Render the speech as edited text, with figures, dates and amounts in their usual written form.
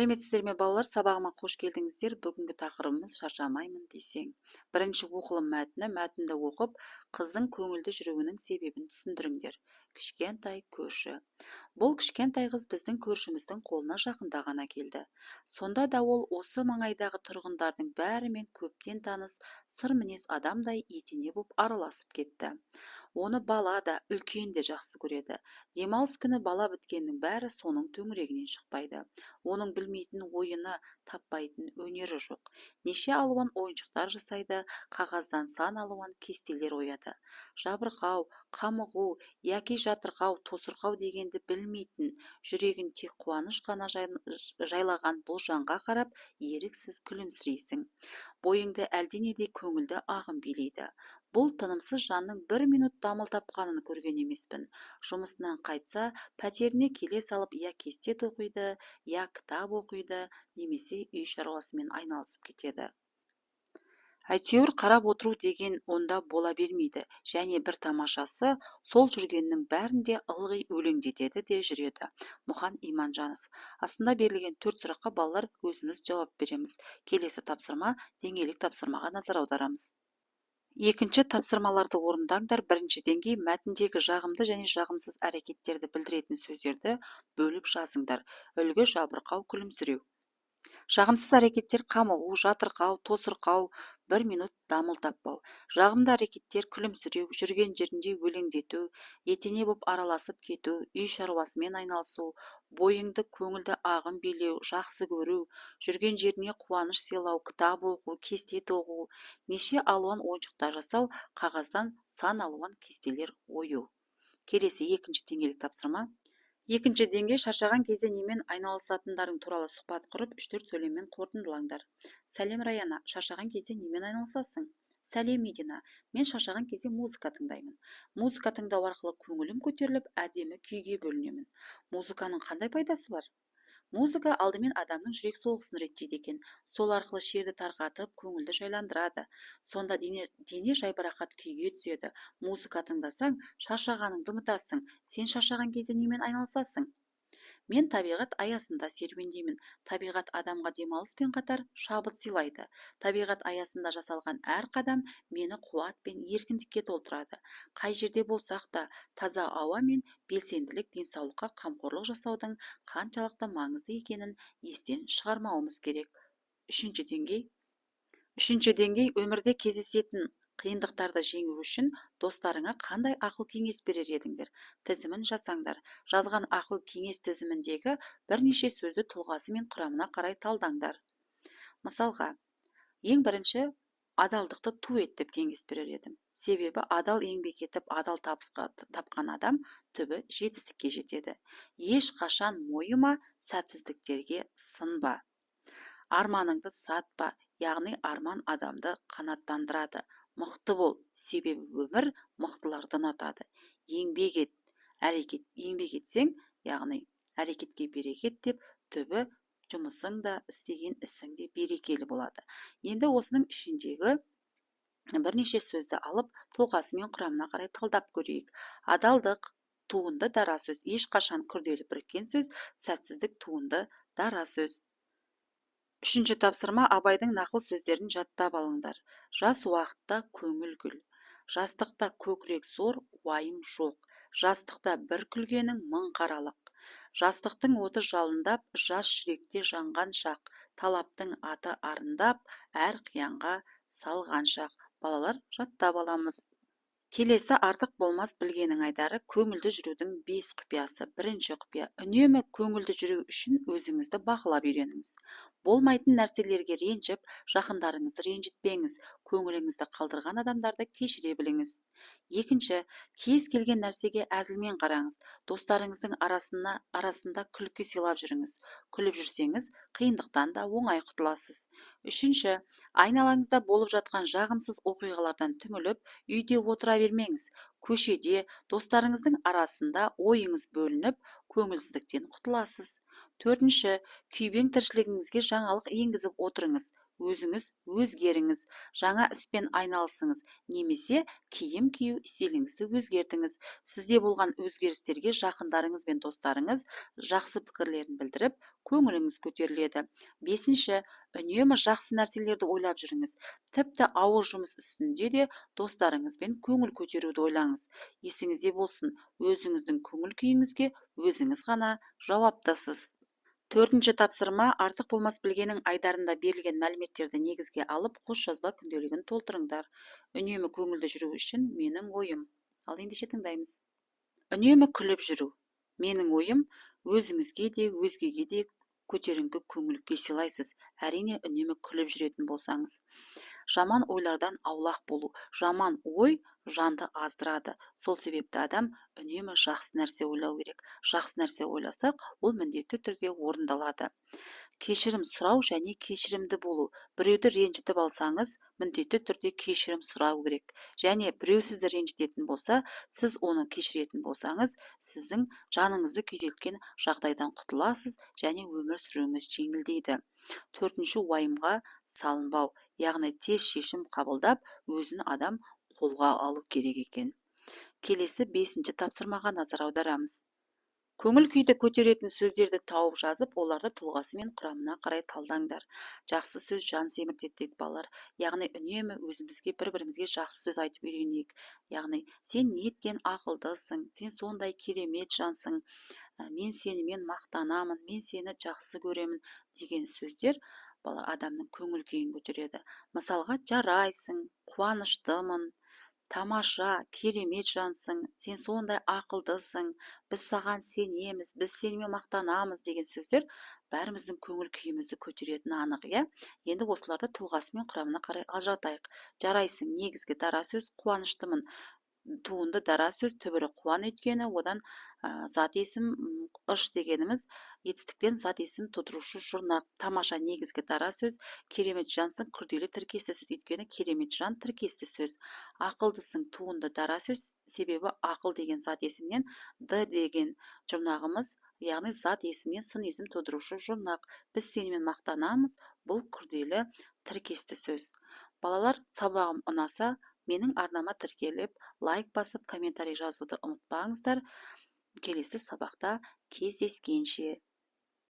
Сәлеметсіздер ме балалар, сабағыма қош келдіңіздер. Бүгінгі тақырыбымыз шаршамаймын десең. Бірінші оқылым мәтінді оқып, қыздың көңілді жүруінің себебін түсіндіріңдер. Кішкентай көрші. Бұл кішкентай қыз біздің көршіміздің қолына жақында ғана келді. Сонда да ол осы маңайдағы тұрғындардың бәрімен көптен таныс сыр мінез адамдай етене боп араласып кетті. Оны бала да, үлкен де жақсы көреді. Демалыс күні бала біткеннің бәрі соның төңірегінен шықпайды. Оның білмейтін ойыны, таппайтын өнері жоқ. Неше алуан ойыншықтар жасайды, қағаздан сан алуан кестелер ояды. Жабырқау, қамығу, яки жатырқау, тосырқау дегенді білмейтін, жүрегін тек қуаныш қана жайлаған бұл жанға қарап еріксіз күлімсірейсің. Бойыңды әлденедей көңілді ағым билейді. Бұл тынымсыз жанның бір минут дамыл тапқанын көрген емеспін. Жұмысынан қайтса, пәтеріне келе салып, я кесте тоқиды, я кітап оқиды, немесе үй шаруасымен айналысып кетеді. Әйтеуір қарап отыру деген онда бола бермейді, және бір тамашасы сол жүргеннің бәрінде ылғи өлеңдетеді де жүреді. Мұхан Иманжанов. Астында берілген 4 сұраққа балалар өзіміз жауап береміз. Келесі тапсырма деңгейлік тапсырмаға назар аударамыз. Екінші тапсырмаларды орындаңдар. Бірінші деңгей мәтіндегі жағымды және жағымсыз әрекеттерді білдіретін сөздерді бөліп жазыңдар. Үлгі: жабырқау, күлімсіреу. Жағымсыз әрекеттер: қамығу, жатырқау, тосырқау, бір минут дамыл таппау. Жағымды әрекеттер: күлімсіреу, жүрген жерінде өлеңдету, етене боп араласып кету, үй шаруасымен айналысу, бойыңды көңілді ағым билеу, жақсы көру, жүрген жеріне қуаныш сыйлау, кітап оқу, кесте тоқу, неше алуан ойыншықтар жасау, қағаздан сан алуан кестелер ою. Келесі екінші деңгейлік тапсырма. Екінші деңгей: шаршаған кезде немен айналысатындарың туралы сұхбат құрып, 3-4 сөйлеммен қорытындылаңдар. Сәлем Раяна, шаршаған кезде немен айналысасың? Сәлем Медина, мен шаршаған кезде музыка тыңдаймын. Музыка тыңдау арқылы көңілім көтеріліп, әдемі күйге бөлінемін. Музыканың қандай пайдасы бар? Музыка алдымен адамның жүрек соғысын реттейді екен. Сол арқылы шерді тарқатып, көңілді жайландырады. Сонда дене жайбарақат күйге түседі. Музыка тыңдасаң, шаршағаныңды ұмытасың. Сен шаршаған кезде немен айналысасың? Мен табиғат аясында серуендеймін. Табиғат адамға демалыспен қатар шабыт сыйлайды. Табиғат аясында жасалған әр қадам мені қуат пен еркіндікке толтырады. Қай жерде болсақ та, таза ауа мен белсенділік денсаулыққа қамқорлық жасаудың қаншалықты маңызды екенін естен шығармауымыз керек. Үшінші деңгей: өмірде кездесетін қиындықтарды жеңу үшін достарыңа қандай ақыл кеңес берер едіңдер? Тізімін жасаңдар. Жазған ақыл кеңес тізіміндегі бірнеше сөзді тұлғасы мен құрамына қарай талдаңдар. Мысалға, ең бірінші адалдықты ту ет деп кеңес берер едім. Себебі адал еңбек етіп, адал табысқа тапқан адам түбі жетістікке жетеді. Ешқашан мойыма, сәтсіздіктерге сынба. Арманыңды сатпа, яғни арман адамды қанаттандырады. Мықты бол, себебі өмір мықтыларды ұнатады. Еңбек етсең, яғни әрекетке берекет деп, түбі жұмысың да, істеген ісің де берекелі болады. Енді осының ішіндегі бірнеше сөзді алып, тұлғасы мен құрамына қарай талдап көрейік. Адалдық туынды дара сөз, ешқашан күрделі біріккен сөз, сәтсіздік туынды дара сөз. Үшінші тапсырма: Абайдың нақыл сөздерін жаттап алыңдар. Жас уақытта көңіл гүл. Жастықта көкірек зор, уайым жоқ. Жастықта бір күлгенің мың қаралық. Жастықтың оты жалындап, жас жүректе жанған шақ. Талаптың аты арындап, әр қиянға салған шақ. Балалар, жаттап аламыз. Келесі артық болмас білгенің айдары: көңілді жүрудің 5 құпиясы. Бірінші құпия: үнемі көңілді жүру үшін өзіңізді бақылап үйреніңіз. Болмайтын нәрселерге ренжіп, жақындарыңызды ренжітпеңіз. Көңіліңізді қалдырған адамдарды кешіре біліңіз. Екінші, кез келген нәрсеге әзілмен қараңыз. Достарыңыздың арасында күлкі сыйлап жүріңіз. Күліп жүрсеңіз, қиындықтан да оңай құтыласыз. Үшінші, айналаңызда болып жатқан жағымсыз оқиғалардан түңіліп, үйде отыра бермеңіз. Көшеде, достарыңыздың арасында ойыңыз бөлініп, көңілсіздіктен құтыласыз. Төртінші, күйбең тіршілігіңізге жаңалық енгізіп отырыңыз. өзіңіз өзгеріңіз, жаңа іспен айналысыңыз, немесе киім кию стиліңізді өзгертіңіз. Сізде болған өзгерістерге жақындарыңыз бен достарыңыз жақсы пікірлерін білдіріп, көңіліңіз көтеріледі. Бесінші, үнемі жақсы нәрселерді ойлап жүріңіз. Тіпті ауыр жұмыс үстінде де достарыңызбен көңіл көтеруді ойлаңыз. Есіңізде болсын, өзіңіздің көңіл күйіңізге өзіңіз ғана жауаптысыз. Төртінші тапсырма, артық болмас білгенің айдарында берілген мәліметтерді негізге алып, қос жазба күнделігін толтырыңдар. Үнемі көңілді жүру үшін менің ойым. Ал ендеше тыңдаймыз. Үнемі күліп жүру. Менің ойым, өзіңізге де, өзгеге де көтеріңкі көңіл күй сыйлайсыз. Әрине, үнемі күліп жүретін болсаңыз. Жаман ойлардан аулақ болу. Жаман ой жанды аздырады. Сол себепті адам үнемі жақсы нәрсе ойлау керек. Жақсы нәрсе ойласақ, ол міндетті түрде орындалады. Кешірім сұрау және кешірімді болу. Біреуді ренжітіп алсаңыз, міндетті түрде кешірім сұрау керек. Және біреу сізді ренжітетін болса, сіз оны кешіретін болсаңыз, сіздің жаныңызды күйзелткен жағдайдан құтыласыз және өмір сүруіңіз жеңілдейді. Төртінші, уайымға салынбау, яғни тез шешім қабылдап, өзін адам қолға алу керек екен. Келесі бесінші тапсырмаға назар аударамыз. Көңіл күйді көтеретін сөздерді тауып жазып, оларды тұлғасы мен құрамына қарай талдаңдар. Жақсы сөз жан семіртеді дейді балалар. Яғни үнемі өзімізге бір-бірімізге жақсы сөз айтып үйренейік. Яғни сен неткен ақылдысың, сен сондай керемет жансың, мен сенімен мақтанамын, мен сені жақсы көремін деген сөздер балалар адамның көңіл күйін көтереді. Мысалға, жарайсың, қуаныштымын, тамаша, керемет жансың, сен сондай ақылдысың, біз саған сенеміз, біз сенімен мақтанамыз деген сөздер бәріміздің көңіл күйімізді көтеретіні анық, иә? Енді осыларды тұлғасы мен құрамына қарай ажыратайық. Жарайсың, негізгі дара сөз, қуаныштымын, туынды дара сөз, түбірі қуан, өйткені одан зат есім ыш дегеніміз етістіктен зат есім тудырушы жұрнақ. Тамаша, негізгі дара сөз, керемет жансың, күрделі тіркесті сөз, өйткені керемет жан тіркесті сөз. Ақылдысың, туынды дара сөз, себебі ақыл деген зат есімнен д деген жұрнағымыз, яғни зат есімнен сын есім тудырушы жұрнақ. Біз сенімен мақтанамыз, бұл күрделі тіркесті сөз. Балалар, сабағым ұнаса, менің арнама тіркеліп, лайк басып, комментарий жазуды ұмытпаңыздар. Келесі сабақта кездескенше.